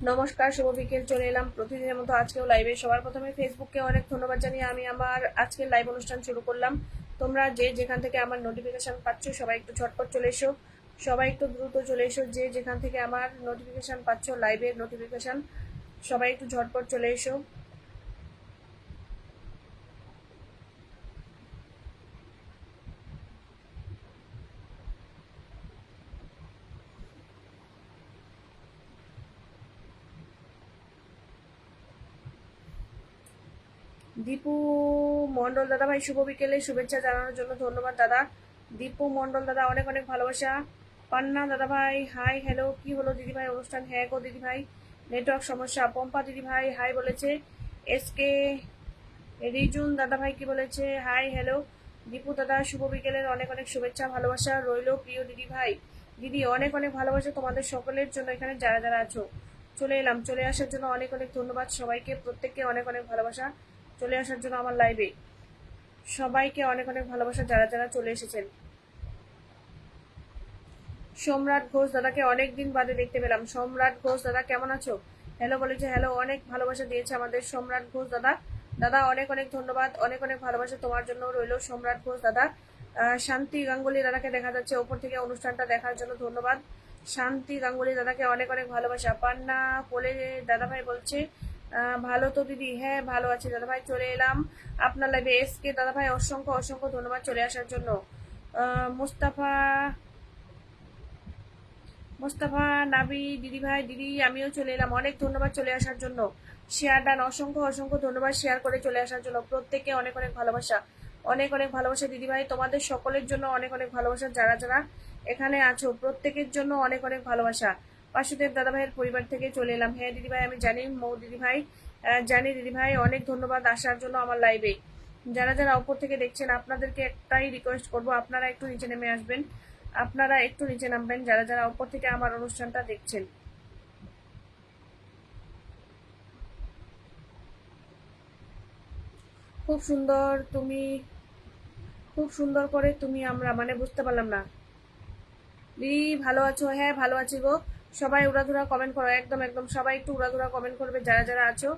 নমস্কার, শুভ বিকেল। চলে এলাম প্রতিদিনের মতো আজকেও লাইভে। সবার প্রথমে ফেসবুককে অনেক ধন্যবাদ জানিয়ে আমি আমার আজকের লাইভ অনুষ্ঠান শুরু করলাম। তোমরা যে যেখান থেকে আমার নোটিফিকেশন পাচ্ছ সবাই একটু ঝটপট চলে এসো, সবাই একটু দ্রুত চলে এসো। যে যেখান থেকে আমার নোটিফিকেশন পাচ্ছ, লাইভের নোটিফিকেশন, সবাই একটু ঝটপট চলে এসো। দীপু মন্ডল দাদা ভাই, শুভ বিকেলে শুভেচ্ছা জানানোর জন্য ধন্যবাদ দাদা। দীপু মন্ডল দাদা, অনেক অনেক ভালোবাসা। পান্না দাদা ভাই, হাই হ্যালো। কি হলো দিদি ভাই অনুষ্ঠান? হ্যাঁ গো দিদি ভাই, নেটওয়ার্ক সমস্যা। পম্পা দিদি ভাই হাই বলেছে। এসকে রিজুন দাদা ভাই কি বলেছে? Hi hello. দীপু দাদা, শুভ বিকেলের অনেক অনেক শুভেচ্ছা ভালোবাসা রইলো প্রিয় দিদি ভাই। দিদি অনেক অনেক ভালোবাসা তোমাদের সকলের জন্য। এখানে যারা যারা আছো চলে এলাম, চলে আসার জন্য অনেক অনেক ধন্যবাদ সবাইকে, প্রত্যেককে অনেক অনেক ভালোবাসা চলে আসার জন্য আমার লাইভে। সবাইকে অনেক অনেক ভালোবাসা যারা যারা চলে এসেছেন। সম্রাট ঘোষ দাদাকে অনেক দিন বাদে দেখতে পেলাম। সম্রাট ঘোষ দাদা কেমন আছো? হ্যালো বলেছে, হ্যালো। অনেক ভালোবাসা দিয়েছে আমাদের সম্রাট ঘোষ দাদা। দাদা অনেক অনেক ধন্যবাদ, অনেক অনেক ভালোবাসা তোমার জন্য রইল সম্রাট ঘোষ দাদা। শান্তি গাঙ্গুলি দাদাকে দেখা যাচ্ছে ওপর থেকে অনুষ্ঠানটা দেখার জন্য ধন্যবাদ। শান্তি গাঙ্গুলি দাদাকে অনেক অনেক ভালোবাসা। পান্না কোলে দাদা ভাই বলছে ভালো তো দিদি? হ্যাঁ ভালো আছি দাদা ভাই, চলে এলাম আপনার লাইভে। এসকে দাদা ভাই অসংখ্য অসংখ্য ধন্যবাদ চলে আসার জন্য। মুস্তাফা মোস্তফা নাবি দিদি ভাই, দিদি আমিও চলে এলাম, অনেক ধন্যবাদ চলে আসার জন্য। শেয়ার ডান, অসংখ্য অসংখ্য ধন্যবাদ শেয়ার করে চলে আসার জন্য। প্রত্যেককে অনেক অনেক ভালোবাসা, অনেক অনেক ভালোবাসা দিদি ভাই তোমাদের সকলের জন্য। অনেক অনেক ভালোবাসা যারা যারা এখানে আছো প্রত্যেকের জন্য অনেক অনেক ভালোবাসা। বাসুদেব দাদা ভাইয়ের পরিবার থেকে চলে এলাম। হ্যাঁ দিদি ভাই আমি জানি, মৌ দিদি ভাই জানি দিদি ভাই। অনেক ধন্যবাদ আসার জন্য আমার লাইভে। যারা যারা উপর থেকে দেখছেন আপনাদেরকে একটাই রিকোয়েস্ট করব, আপনারা একটু নিচে নেমে আসবেন, আপনারা একটু নিচে নামবেন যারা যারা উপর থেকে আমার অনুষ্ঠানটা দেখছেন। খুব সুন্দর তুমি, খুব সুন্দর করে তুমি, আমরা মানে বুঝতে পারলাম না। দিদি ভালো আছো? হ্যাঁ ভালো আছি গো। সবাই উড়াধুরা কমেন্ট করো, একদম একদম সবাই একটু উড়াধুরা কমেন্ট করবে যারা যারা আছো।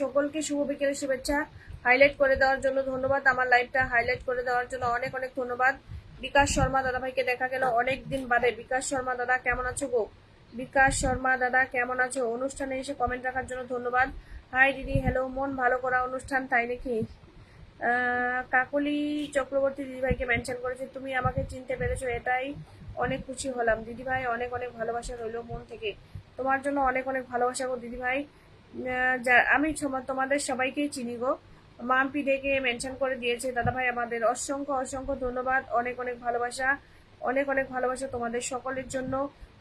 সকলকে শুভ বিকেলের শুভেচ্ছা। হাইলাইট করে দেওয়ার জন্য ধন্যবাদ, আমার লাইভটা হাইলাইট করে দেওয়ার জন্য অনেক অনেক ধন্যবাদ। বিকাশ শর্মা দাদা ভাইকে দেখা গেল অনেক দিন বাদে। বিকাশ শর্মা দাদা কেমন আছো গো? বিকাশ শর্মা দাদা কেমন আছো? অনুষ্ঠানে এসে কমেন্ট রাখার জন্য ধন্যবাদ। হাই দিদি, হ্যালো। মন ভালো করা অনুষ্ঠান তাই নাকি? কাকলি চক্রবর্তী দিদিভাইকে মেনশন করেছে, তুমি আমাকে চিনতে পেরেছো, এটাই অনেক খুশি হলাম দিদিভাই। অনেক অনেক ভালোবাসা রইল মন থেকে তোমার জন্য, অনেক অনেক ভালোবাসা গো দিদিভাই। আমি তোমাদের সবাইকেই চিনি গো। মাম্পি ডেকে মেনশন করে দিয়েছে দাদাভাই আমাদের, অসংখ্য অসংখ্য ধন্যবাদ, অনেক অনেক ভালোবাসা, অনেক অনেক ভালোবাসা তোমাদের সকলের জন্য।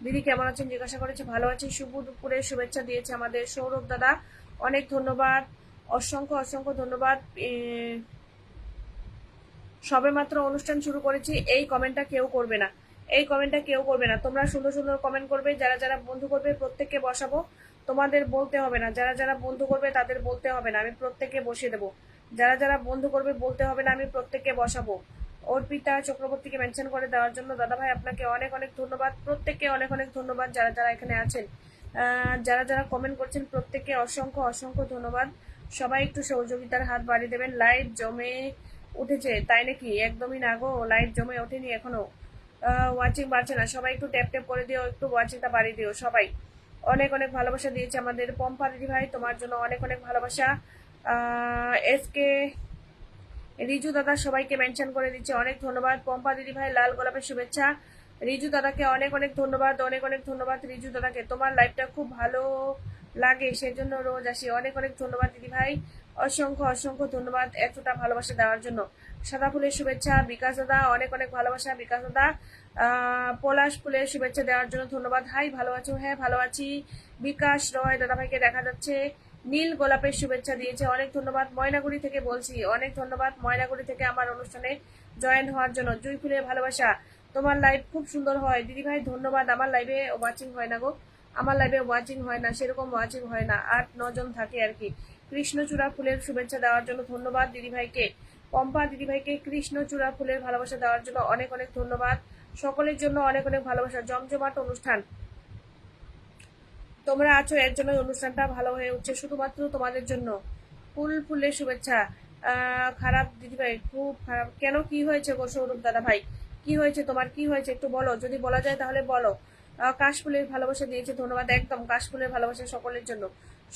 দিদি কেমন আছেন জিজ্ঞাসা করেছে, ভালো আছি। শুভ দুপুরের শুভেচ্ছা দিয়েছে আমাদের সৌরভ দাদা, অনেক ধন্যবাদ, অসংখ্য অসংখ্য ধন্যবাদ। সবে মাত্র অনুষ্ঠান শুরু করেছি, এই কমেন্টটা কেউ করবে না, এই কমেন্টটা কেউ করবে না। তোমরা সুন্দর সুন্দর কমেন্ট করবে, যারা যারা বন্ধু করবে প্রত্যেককে বসাবো, তোমাদের বলতে হবে না। যারা যারা বন্ধু করবে তাদের বলতে হবে না, আমি প্রত্যেককে বসিয়ে দেবো। যারা যারা বন্ধু করবে বলতে হবে না, আমি প্রত্যেককে বসাবো। অর্পিতা চক্রবর্তীকে মেনশন করে দেওয়ার জন্য দাদা ভাই আপনাকে অনেক অনেক ধন্যবাদ, প্রত্যেককে অনেক অনেক ধন্যবাদ যারা যারা এখানে আছেন। যারা যারা কমেন্ট করছেন প্রত্যেককে অসংখ্য অসংখ্য ধন্যবাদ। সবাই একটু সহযোগিতার হাত বাড়িয়ে দেবেন। লাইভ জমে উঠেছে তাই নাকি? একদমই না গো, লাইভ জমে ওঠেনি এখনো, ওয়াচিং বাড়ছে না। সবাই একটু ট্যাপ ট্যাপ করে দিও, একটু ওয়াচিংটা বাড়িয়ে দিও সবাই। অনেক অনেক ভালোবাসা দিয়েছে আমাদের পম্পা দিদি ভাই, তোমার জন্য অনেক অনেক ভালোবাসা। এসকে রিজু দাদা সবাইকে মেনশন করে দিচ্ছে, অনেক ধন্যবাদ। পম্পা দিদি ভাই লাল গোলাপের শুভেচ্ছা। রিজু দাদাকে অনেক অনেক ধন্যবাদ, অনেক অনেক ধন্যবাদ রিজু দাদাকে, তোমার লাইভটা খুব ভালো লাগে সেজন্য রোজ আসি। অনেক অনেক ধন্যবাদ দিদি ভাই, অসংখ্য অসংখ্য ধন্যবাদ এতটা ভালোবাসা দেওয়ার জন্য। সাদা ফুলের শুভেচ্ছা বিকাশ দাদা, অনেক অনেক ভালোবাসা বিকাশ দাদা। পলাশ ফুলের শুভেচ্ছা দেওয়ার জন্য ধন্যবাদ। হাই ভালো আছো? হ্যাঁ ভালো আছি। বিকাশ রয় দাদা ভাইকে দেখা যাচ্ছে, নীল গোলাপের শুভেচ্ছা দিয়েছে, অনেক ধন্যবাদ। ময়নাগুড়ি থেকে বলছি, অনেক ধন্যবাদ ময়নাগুড়ি থেকে আমার অনুষ্ঠানে জয়েন হওয়ার জন্য। জুই ফুলের ভালোবাসা, তোমার লাইভ খুব সুন্দর হয় দিদি ভাই, ধন্যবাদ। আমার লাইভে ওয়াচিং হয় না গো, আমার লাইভে ওয়াচিং হয় না, সেরকম ওয়াচিং হয় না, 8-9 জন থাকে আর কি। কৃষ্ণচূড়া ফুলের শুভেচ্ছা দেওয়ার জন্য ধন্যবাদ দিদিভাইকে। পম্পা দিদিভাইকে কৃষ্ণচূড়া ফুলের ভালোবাসা দেওয়ার জন্য অনেক অনেক ধন্যবাদ। সকলের জন্য অনেক অনেক ভালোবাসা। জমজমাট অনুষ্ঠান তোমরা আছো, এর জন্য অনুষ্ঠানটা ভালো হয়ে উঠছে শুধুমাত্র তোমাদের জন্য। ফুলের শুভেচ্ছা। খারাপ দিদিভাই, খুব খারাপ কেন? কি হয়েছে গো সৌরভ দাদা ভাই? কি হয়েছে তোমার? কি হয়েছে একটু বলো, যদি বলা যায় তাহলে বলো। কাশফুলের ভালোবাসা দিয়েছে, ধন্যবাদ। একদম কাশফুলের ভালোবাসা সকলের জন্য,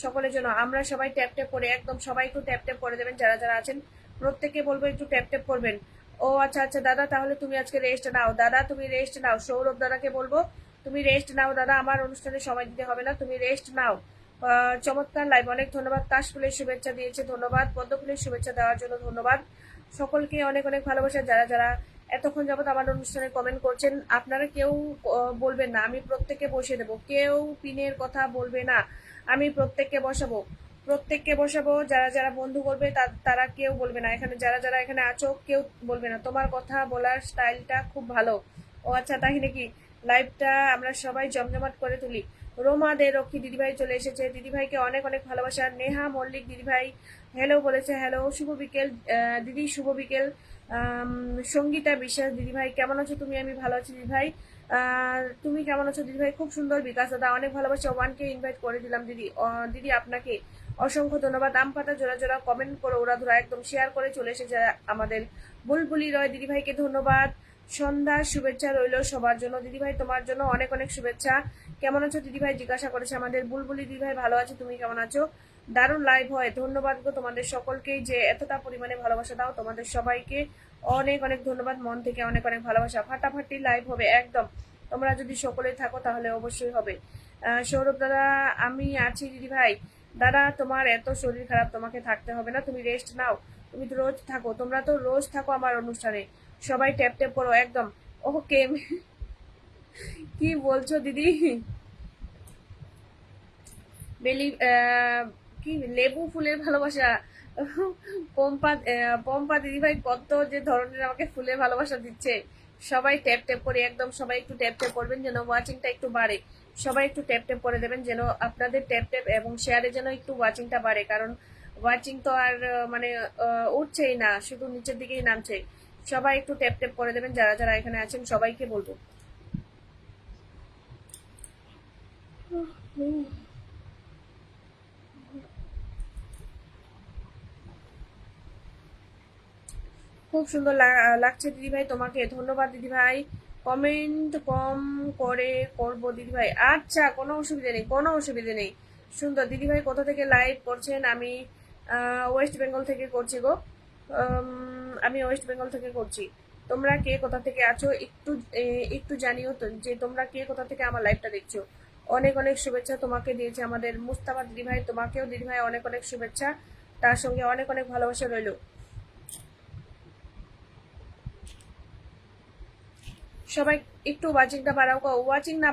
সকলের জন্য। আমরা সবাই ট্যাপ ট্যাপ করে, একদম সবাই একটু ট্যাপ ট্যাপ করে দেবেন যারা যারা আছেন, প্রত্যেকে বলবো একটু ট্যাপ ট্যাপ করবেন। ও আচ্ছা আচ্ছা দাদা, তাহলে তুমি আজকে রেস্ট নাও দাদা, তুমি রেস্ট নাও। সৌরভ দাদাকে বলবো তুমি রেস্ট নাও দাদা, আমার অনুষ্ঠানে সময় দিতে হবে না, তুমি রেস্ট নাও। চমৎকার লাইভ, অনেক ধন্যবাদ। কাশফুলের শুভেচ্ছা দিয়েছে, ধন্যবাদ। পদ্মফুলের শুভেচ্ছা দেওয়ার জন্য ধন্যবাদ। সকলকে অনেক অনেক ভালোবাসা। যারা যারা এতক্ষণ যাবত আমার অনুষ্ঠানে কমেন্ট করছেন, আপনারা কেউ বলবেন না, আমি প্রত্যেককে বসিয়ে দেবো। কেউ পিনের কথা বলবে না, আমি প্রত্যেককে বসাবো, প্রত্যেককে বসাবো। যারা যারা বন্ধু করবে তারা কেউ বলবে না। এখানে যারা যারা এখানে আছো কেউ বলবে না। তোমার কথা বলার স্টাইলটা খুব ভালো। ও আচ্ছা, তাই নাকি? লাইভটা আমরা সবাই জমজমাট করে তুলি। রোমা দে রক্ষী দিদিভাই চলে এসেছে, দিদিভাইকে অনেক অনেক ভালোবাসা। নেহা মল্লিক দিদিভাই হ্যালো বলেছে, হ্যালো, শুভ বিকেল দিদি, শুভ বিকেল। সঙ্গীতা বিশ্বাস দিদিভাই কেমন আছো তুমি? আমি ভালো আছি দিদিভাই। তুমি কেমন আছো দিদিভাই? খুব সুন্দর। বিকাশ দাদা অনেক ভালোবাসা, 1K ইনভাইট করে দিলাম দিদি। দিদি আপনাকে অসংখ্য ধন্যবাদ। আম পাতা জোড়া জোড়া কমেন্ট করে ওরা ধরা একদম শেয়ার করে চলে এসেছে আমাদের বুলবুলি রয় দিদিভাইকে ধন্যবাদ। সন্ধ্যার শুভেচ্ছা রইল সবার জন্য। দিদিভাই তোমার জন্য অনেক অনেক শুভেচ্ছা। কেমন আছো দিদিভাই জিজ্ঞাসা করেছে আমাদের বুলবুলি দিদিভাই। ভালো আছো, তুমি কেমন আছো? দারুণ লাইভ হয়, ধন্যবাদ গো তোমাদের সকলকেই যে এতটা পরিমাণে ভালোবাসা দাও। তোমাদের সবাইকে অনেক অনেক ধন্যবাদ, মন থেকে অনেক অনেক ভালোবাসা। ফাটাফাটি লাইভ হবে একদম, তোমরা যদি সকলেই থাকো তাহলে অবশ্যই হবে। সৌরভ দাদা আমি আছি দিদিভাই। দাদা তোমার এত শরীর খারাপ, তোমাকে থাকতে হবে না, তুমি রেস্ট নাও। তুমি তো রোজ থাকো, তোমরা তো রোজ থাকো আমার অনুষ্ঠানে। সবাই ট্যাপ ট্যাপ করো একদম। ওকে। কি বলছো দিদি? বেলি কি লেবু ফুলের ভালোবাসা? পম্পা পম্পা দিদিভাই কত যে ধরনের আমাকে ফুলের ভালোবাসা দিচ্ছে। সবাই ট্যাপ ট্যাপ করে, একদম সবাই একটু ট্যাপ ট্যাপ করবেন যেন ওয়াচিংটা একটু বাড়ে। সবাই একটু ট্যাপ ট্যাপ করে দেবেন যেন আপনাদের ট্যাপ ট্যাপ এবং শেয়ারে যেন একটু ওয়াচিংটা বাড়ে। কারণ ওয়াচিং তো আর মানে উঠছেই না, শুধু নিচের দিকেই নামছে। সবাই একটু ট্যাপ ট্যাপ করে দেবেন যারা যারা এখানে আছেন, সবাইকে বলবো। খুব সুন্দর লাগছে দিদিভাই তোমাকে, ধন্যবাদ দিদিভাই। কমেন্ট কম করে করবো দিদিভাই, আচ্ছা কোনো অসুবিধা নেই, কোনো অসুবিধা নেই। সুন্দর দিদিভাই কোথা থেকে লাইভ করছেন? আমি ওয়েস্ট বেঙ্গল থেকে করছি গো। আমি ওয়েস্ট বেঙ্গল থেকে করছি। তোমরা কে কোথা থেকে আছো একটু একটু জানিও তো, যে তোমরা কে কোথা থেকে আমার লাইভটা দেখছো। অনেক অনেক শুভেচ্ছা তোমাকে দিয়েছে আমাদের মুস্তাফা দিদিভাই, তোমাকেও দিদিভাই অনেক অনেক শুভেচ্ছা, তার সঙ্গে অনেক অনেক ভালোবাসা রইলো। সবাই একটু ওয়াচিংটা বাড়াও। ওয়াচিং না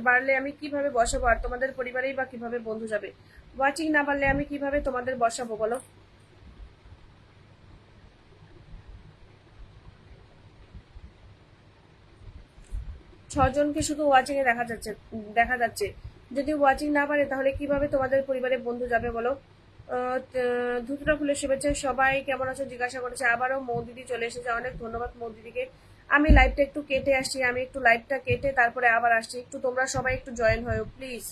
বাড়লে আমি কিভাবে বসাবো, আর তোমাদের পরিবারেই বা কিভাবে বন্ধু যাবে? ওয়াচিং না বাড়লে আমি কিভাবে তোমাদের বসাবো বলো? ছজনকে শুধু ওয়াচিং এ দেখা যাচ্ছে। যদি ওয়াচিং না বাড়ে তাহলে কিভাবে তোমাদের পরিবারে বন্ধু যাবে বলো? ধুতরা ফুলের শুভেচ্ছা। সবাই কেমন আছো জিজ্ঞাসা করেছে। আবারও মৌদিদি চলে এসেছে, অনেক ধন্যবাদ মৌদিদিকে। আমি লাইভটা একটু কেটে আসছি, আমি একটু লাইভটা কেটে তারপরে আবার আসছি। একটু তোমরা সবাই একটু জয়েন হও প্লিজ।